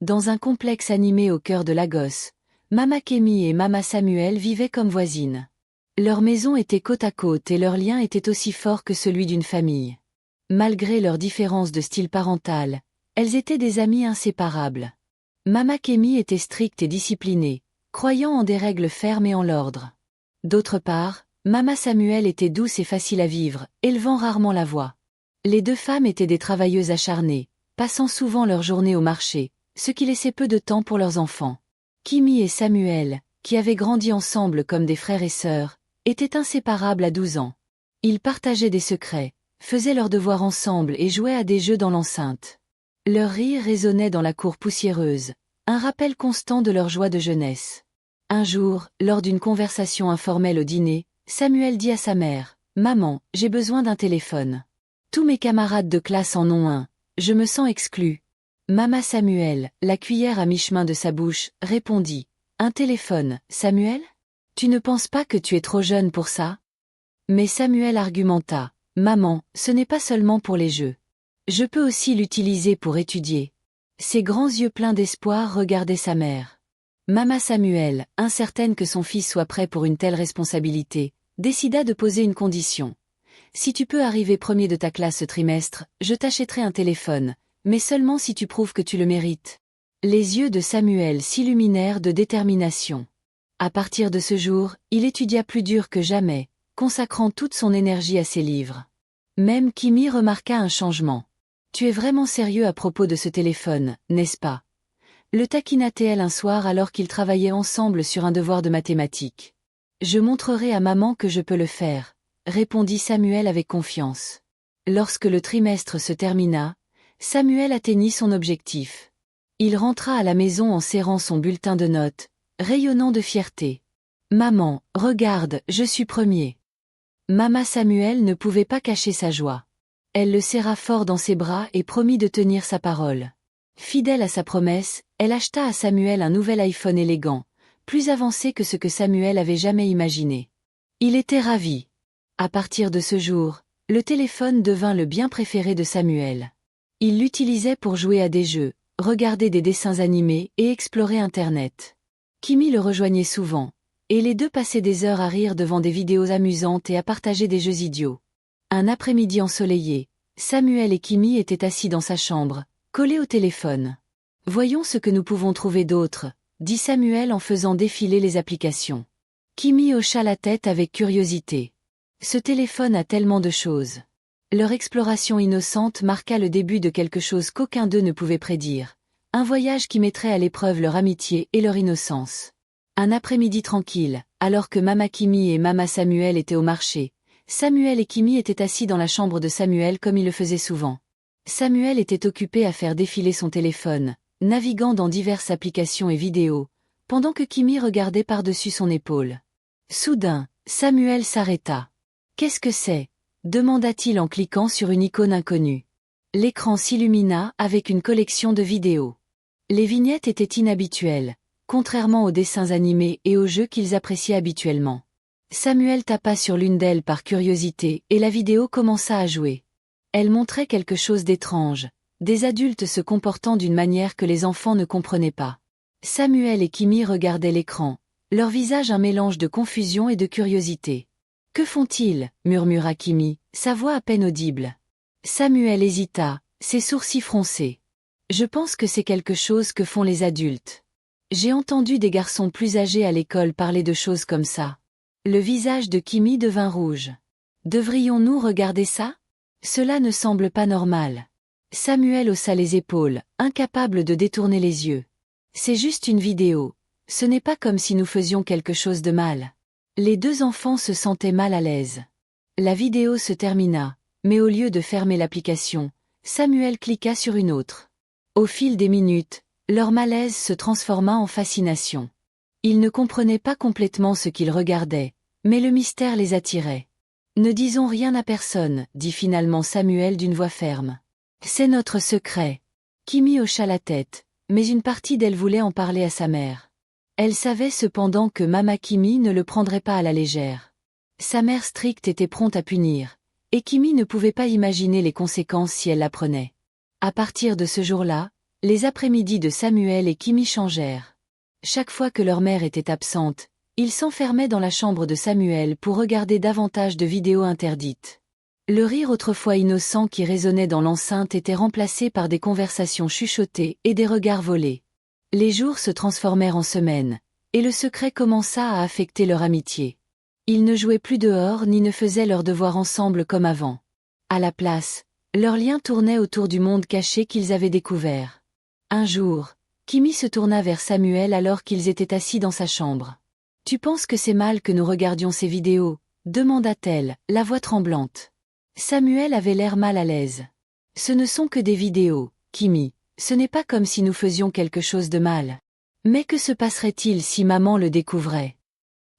Dans un complexe animé au cœur de Lagos, Mama Kemi et Mama Samuel vivaient comme voisines. Leur maison était côte à côte et leur lien était aussi fort que celui d'une famille. Malgré leurs différences de style parental, elles étaient des amies inséparables. Mama Kemi était stricte et disciplinée, croyant en des règles fermes et en l'ordre. D'autre part, Mama Samuel était douce et facile à vivre, élevant rarement la voix. Les deux femmes étaient des travailleuses acharnées, passant souvent leur journée au marché, ce qui laissait peu de temps pour leurs enfants. Kimi et Samuel, qui avaient grandi ensemble comme des frères et sœurs, étaient inséparables à 12 ans. Ils partageaient des secrets, faisaient leurs devoirs ensemble et jouaient à des jeux dans l'enceinte. Leur rire résonnait dans la cour poussiéreuse, un rappel constant de leur joie de jeunesse. Un jour, lors d'une conversation informelle au dîner, Samuel dit à sa mère, « Maman, j'ai besoin d'un téléphone. Tous mes camarades de classe en ont un, je me sens exclu. » Mama Samuel, la cuillère à mi-chemin de sa bouche, répondit, « Un téléphone, Samuel? Tu ne penses pas que tu es trop jeune pour ça? » Mais Samuel argumenta, « Maman, ce n'est pas seulement pour les jeux. Je peux aussi l'utiliser pour étudier. » Ses grands yeux pleins d'espoir regardaient sa mère. Mama Samuel, incertaine que son fils soit prêt pour une telle responsabilité, décida de poser une condition. « Si tu peux arriver premier de ta classe ce trimestre, je t'achèterai un téléphone, mais seulement si tu prouves que tu le mérites. » Les yeux de Samuel s'illuminèrent de détermination. À partir de ce jour, il étudia plus dur que jamais, consacrant toute son énergie à ses livres. Même Kimi remarqua un changement. « Tu es vraiment sérieux à propos de ce téléphone, n'est-ce pas ?» Le taquina-t-elle un soir alors qu'ils travaillaient ensemble sur un devoir de mathématiques. « Je montrerai à maman que je peux le faire », répondit Samuel avec confiance. Lorsque le trimestre se termina, Samuel atteignit son objectif. Il rentra à la maison en serrant son bulletin de notes, rayonnant de fierté. « Maman, regarde, je suis premier. » Mama Samuel ne pouvait pas cacher sa joie. Elle le serra fort dans ses bras et promit de tenir sa parole. Fidèle à sa promesse, elle acheta à Samuel un nouvel iPhone élégant, plus avancé que ce que Samuel avait jamais imaginé. Il était ravi. À partir de ce jour, le téléphone devint le bien préféré de Samuel. Il l'utilisait pour jouer à des jeux, regarder des dessins animés et explorer Internet. Kimi le rejoignait souvent, et les deux passaient des heures à rire devant des vidéos amusantes et à partager des jeux idiots. Un après-midi ensoleillé, Samuel et Kimi étaient assis dans sa chambre, collés au téléphone. « Voyons ce que nous pouvons trouver d'autre », dit Samuel en faisant défiler les applications. Kimi hocha la tête avec curiosité. Ce téléphone a tellement de choses. Leur exploration innocente marqua le début de quelque chose qu'aucun d'eux ne pouvait prédire. Un voyage qui mettrait à l'épreuve leur amitié et leur innocence. Un après-midi tranquille, alors que Mama Kimi et Mama Samuel étaient au marché, Samuel et Kimi étaient assis dans la chambre de Samuel comme ils le faisaient souvent. Samuel était occupé à faire défiler son téléphone, naviguant dans diverses applications et vidéos, pendant que Kimi regardait par-dessus son épaule. Soudain, Samuel s'arrêta. « Qu'est-ce que c'est ?» demanda-t-il en cliquant sur une icône inconnue. L'écran s'illumina avec une collection de vidéos. Les vignettes étaient inhabituelles, contrairement aux dessins animés et aux jeux qu'ils appréciaient habituellement. Samuel tapa sur l'une d'elles par curiosité et la vidéo commença à jouer. Elle montrait quelque chose d'étrange, des adultes se comportant d'une manière que les enfants ne comprenaient pas. Samuel et Kimi regardaient l'écran, leur visage un mélange de confusion et de curiosité. « Que font-ils » murmura Kimi, sa voix à peine audible. Samuel hésita, ses sourcils froncés. « Je pense que c'est quelque chose que font les adultes. J'ai entendu des garçons plus âgés à l'école parler de choses comme ça. » Le visage de Kimi devint rouge. « Devrions-nous regarder ça ? Cela ne semble pas normal. » Samuel haussa les épaules, incapable de détourner les yeux. « C'est juste une vidéo. Ce n'est pas comme si nous faisions quelque chose de mal. » Les deux enfants se sentaient mal à l'aise. La vidéo se termina, mais au lieu de fermer l'application, Samuel cliqua sur une autre. Au fil des minutes, leur malaise se transforma en fascination. Ils ne comprenaient pas complètement ce qu'ils regardaient, mais le mystère les attirait. « Ne disons rien à personne, dit finalement Samuel d'une voix ferme. C'est notre secret. » Kimi hocha la tête, mais une partie d'elle voulait en parler à sa mère. Elle savait cependant que Mama Kimi ne le prendrait pas à la légère. Sa mère stricte était prompte à punir, et Kimi ne pouvait pas imaginer les conséquences si elle l'apprenait. À partir de ce jour-là, Les après-midi de Samuel et Kimi changèrent. Chaque fois que leur mère était absente, ils s'enfermaient dans la chambre de Samuel pour regarder davantage de vidéos interdites. Le rire autrefois innocent qui résonnait dans l'enceinte était remplacé par des conversations chuchotées et des regards volés. Les jours se transformèrent en semaines, et le secret commença à affecter leur amitié. Ils ne jouaient plus dehors ni ne faisaient leurs devoirs ensemble comme avant. À la place, leur lien tournait autour du monde caché qu'ils avaient découvert. Un jour, Kimi se tourna vers Samuel alors qu'ils étaient assis dans sa chambre. « Tu penses que c'est mal que nous regardions ces vidéos ?» demanda-t-elle, la voix tremblante. Samuel avait l'air mal à l'aise. « Ce ne sont que des vidéos, Kimi, ce n'est pas comme si nous faisions quelque chose de mal. Mais que se passerait-il si maman le découvrait ?»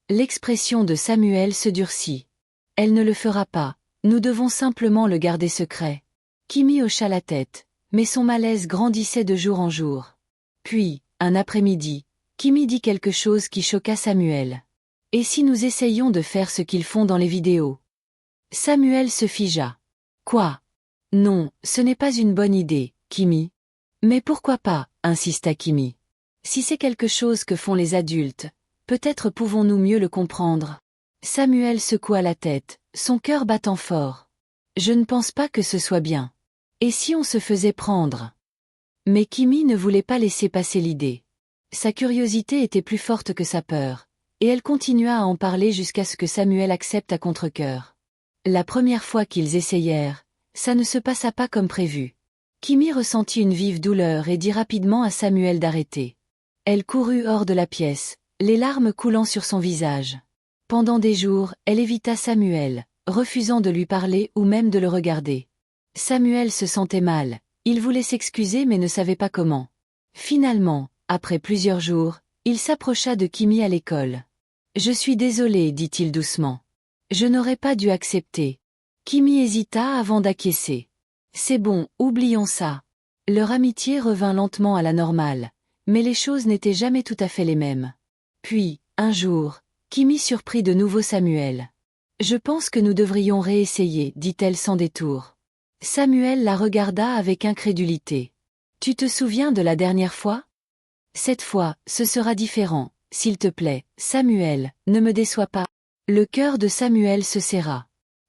L'expression de Samuel se durcit. « Elle ne le fera pas, nous devons simplement le garder secret. » Kimi hocha la tête, mais son malaise grandissait de jour en jour. Puis, un après-midi, Kimi dit quelque chose qui choqua Samuel. « Et si nous essayions de faire ce qu'ils font dans les vidéos ?» Samuel se figea. « Quoi ? Non, ce n'est pas une bonne idée, Kimi. »« Mais pourquoi pas ?» insista Kimi. « Si c'est quelque chose que font les adultes, peut-être pouvons-nous mieux le comprendre. » Samuel secoua la tête, son cœur battant fort. « Je ne pense pas que ce soit bien. Et si on se faisait prendre ?» Mais Kimi ne voulait pas laisser passer l'idée. Sa curiosité était plus forte que sa peur, et elle continua à en parler jusqu'à ce que Samuel accepte à contre-cœur. La première fois qu'ils essayèrent, ça ne se passa pas comme prévu. Kimi ressentit une vive douleur et dit rapidement à Samuel d'arrêter. Elle courut hors de la pièce, les larmes coulant sur son visage. Pendant des jours, elle évita Samuel, refusant de lui parler ou même de le regarder. Samuel se sentait mal, il voulait s'excuser mais ne savait pas comment. Finalement, après plusieurs jours, il s'approcha de Kimi à l'école. « Je suis désolé, dit-il doucement. Je n'aurais pas dû accepter. » Kimi hésita avant d'acquiescer. « C'est bon, oublions ça. » Leur amitié revint lentement à la normale, mais les choses n'étaient jamais tout à fait les mêmes. Puis, un jour, Kimi surprit de nouveau Samuel. « Je pense que nous devrions réessayer, dit-elle sans détour. Samuel la regarda avec incrédulité. « Tu te souviens de la dernière fois ? Cette fois, ce sera différent, s'il te plaît, Samuel, ne me déçois pas. » Le cœur de Samuel se serra.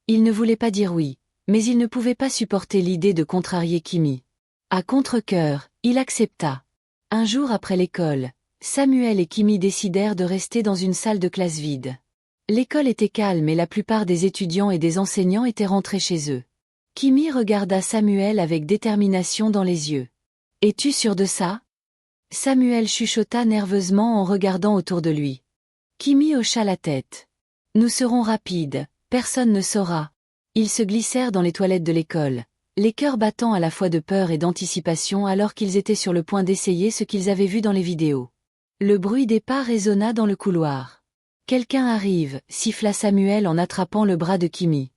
Il ne voulait pas dire oui, mais il ne pouvait pas supporter l'idée de contrarier Kimi. À contre-cœur, il accepta. Un jour après l'école, Samuel et Kimi décidèrent de rester dans une salle de classe vide. L'école était calme et la plupart des étudiants et des enseignants étaient rentrés chez eux. Kimi regarda Samuel avec détermination dans les yeux. « Es-tu sûr de ça ?» Samuel chuchota nerveusement en regardant autour de lui. Kimi hocha la tête. « Nous serons rapides, personne ne saura. » Ils se glissèrent dans les toilettes de l'école, les cœurs battant à la fois de peur et d'anticipation alors qu'ils étaient sur le point d'essayer ce qu'ils avaient vu dans les vidéos. Le bruit des pas résonna dans le couloir. « Quelqu'un arrive » siffla Samuel en attrapant le bras de Kimi.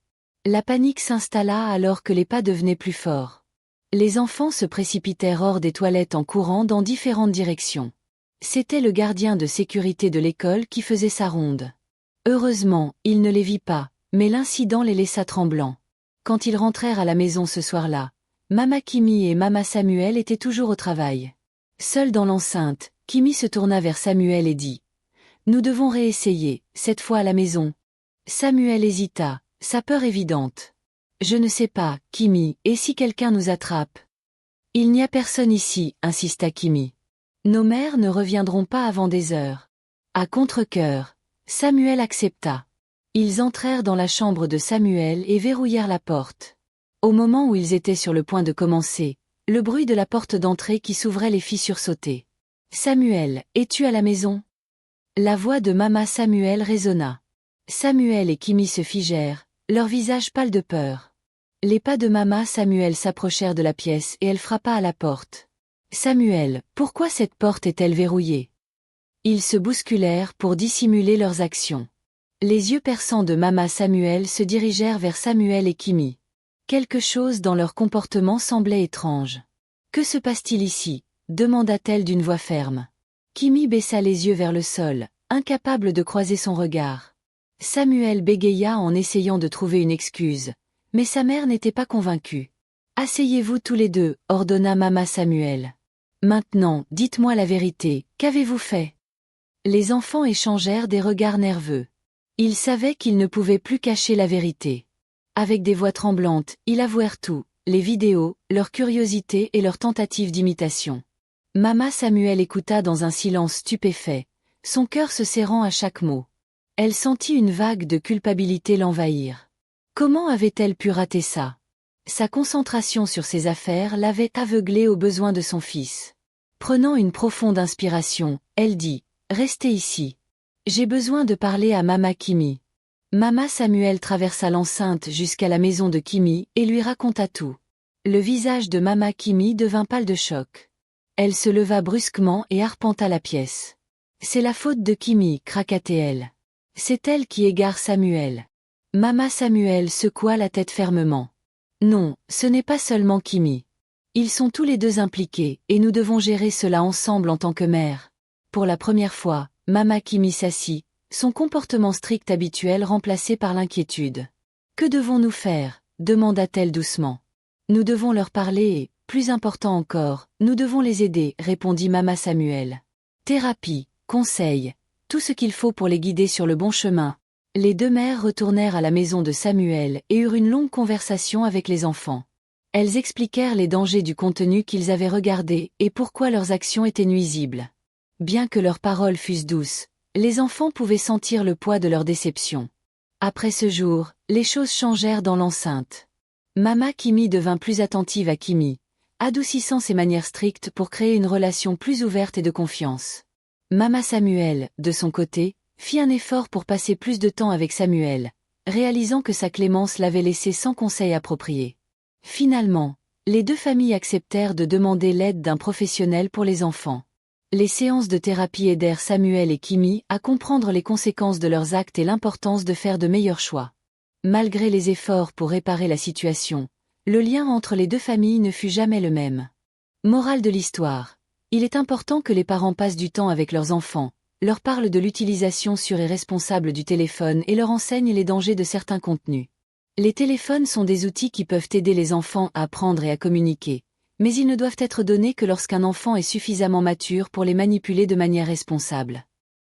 La panique s'installa alors que les pas devenaient plus forts. Les enfants se précipitèrent hors des toilettes en courant dans différentes directions. C'était le gardien de sécurité de l'école qui faisait sa ronde. Heureusement, il ne les vit pas, mais l'incident les laissa tremblants. Quand ils rentrèrent à la maison ce soir-là, Mama Kimi et Mama Samuel étaient toujours au travail. Seul dans l'enceinte, Kimi se tourna vers Samuel et dit « Nous devons réessayer, cette fois à la maison. » Samuel hésita, sa peur évidente. « Je ne sais pas, Kimi, et si quelqu'un nous attrape ?»« Il n'y a personne ici, insista Kimi. Nos mères ne reviendront pas avant des heures. » À contre-cœur, Samuel accepta. Ils entrèrent dans la chambre de Samuel et verrouillèrent la porte. Au moment où ils étaient sur le point de commencer, le bruit de la porte d'entrée qui s'ouvrait les fit sursauter. « Samuel, es-tu à la maison ?» La voix de Mama Samuel résonna. Samuel et Kimi se figèrent, leurs visages pâles de peur. Les pas de Mama Samuel s'approchèrent de la pièce et elle frappa à la porte. « Samuel, pourquoi cette porte est-elle verrouillée ?» Ils se bousculèrent pour dissimuler leurs actions. Les yeux perçants de Mama Samuel se dirigèrent vers Samuel et Kimi. Quelque chose dans leur comportement semblait étrange. « Que se passe-t-il ici ?» demanda-t-elle d'une voix ferme. Kimi baissa les yeux vers le sol, incapable de croiser son regard. Samuel bégaya en essayant de trouver une excuse, mais sa mère n'était pas convaincue. « Asseyez-vous tous les deux, ordonna Mama Samuel. Maintenant, dites-moi la vérité, qu'avez-vous fait? Les enfants échangèrent des regards nerveux. Ils savaient qu'ils ne pouvaient plus cacher la vérité. Avec des voix tremblantes, ils avouèrent tout, les vidéos, leur curiosité et leur tentative d'imitation. Mama Samuel écouta dans un silence stupéfait, son cœur se serrant à chaque mot. Elle sentit une vague de culpabilité l'envahir. Comment avait-elle pu rater ça? Sa concentration sur ses affaires l'avait aveuglée aux besoins de son fils. Prenant une profonde inspiration, elle dit « Restez ici. J'ai besoin de parler à Mama Kimi. » Mama Samuel traversa l'enceinte jusqu'à la maison de Kimi et lui raconta tout. Le visage de Mama Kimi devint pâle de choc. Elle se leva brusquement et arpenta la pièce. « C'est la faute de Kimi, craquait-elle. C'est elle qui égare Samuel. » Mama Samuel secoua la tête fermement. « Non, ce n'est pas seulement Kimi. Ils sont tous les deux impliqués, et nous devons gérer cela ensemble en tant que mère. » Pour la première fois, Mama Kimi s'assit, son comportement strict habituel remplacé par l'inquiétude. « Que devons-nous faire ?» demanda-t-elle doucement. « Nous devons leur parler et, plus important encore, nous devons les aider, répondit Mama Samuel. Thérapie, conseils, tout ce qu'il faut pour les guider sur le bon chemin. » Les deux mères retournèrent à la maison de Samuel et eurent une longue conversation avec les enfants. Elles expliquèrent les dangers du contenu qu'ils avaient regardé et pourquoi leurs actions étaient nuisibles. Bien que leurs paroles fussent douces, les enfants pouvaient sentir le poids de leur déception. Après ce jour, les choses changèrent dans l'enceinte. Mama Kimi devint plus attentive à Kimi, adoucissant ses manières strictes pour créer une relation plus ouverte et de confiance. Mama Samuel, de son côté, fit un effort pour passer plus de temps avec Samuel, réalisant que sa clémence l'avait laissé sans conseil approprié. Finalement, les deux familles acceptèrent de demander l'aide d'un professionnel pour les enfants. Les séances de thérapie aidèrent Samuel et Kimi à comprendre les conséquences de leurs actes et l'importance de faire de meilleurs choix. Malgré les efforts pour réparer la situation, le lien entre les deux familles ne fut jamais le même. Morale de l'histoire. Il est important que les parents passent du temps avec leurs enfants, leur parlent de l'utilisation sûre et responsable du téléphone et leur enseignent les dangers de certains contenus. Les téléphones sont des outils qui peuvent aider les enfants à apprendre et à communiquer, mais ils ne doivent être donnés que lorsqu'un enfant est suffisamment mature pour les manipuler de manière responsable.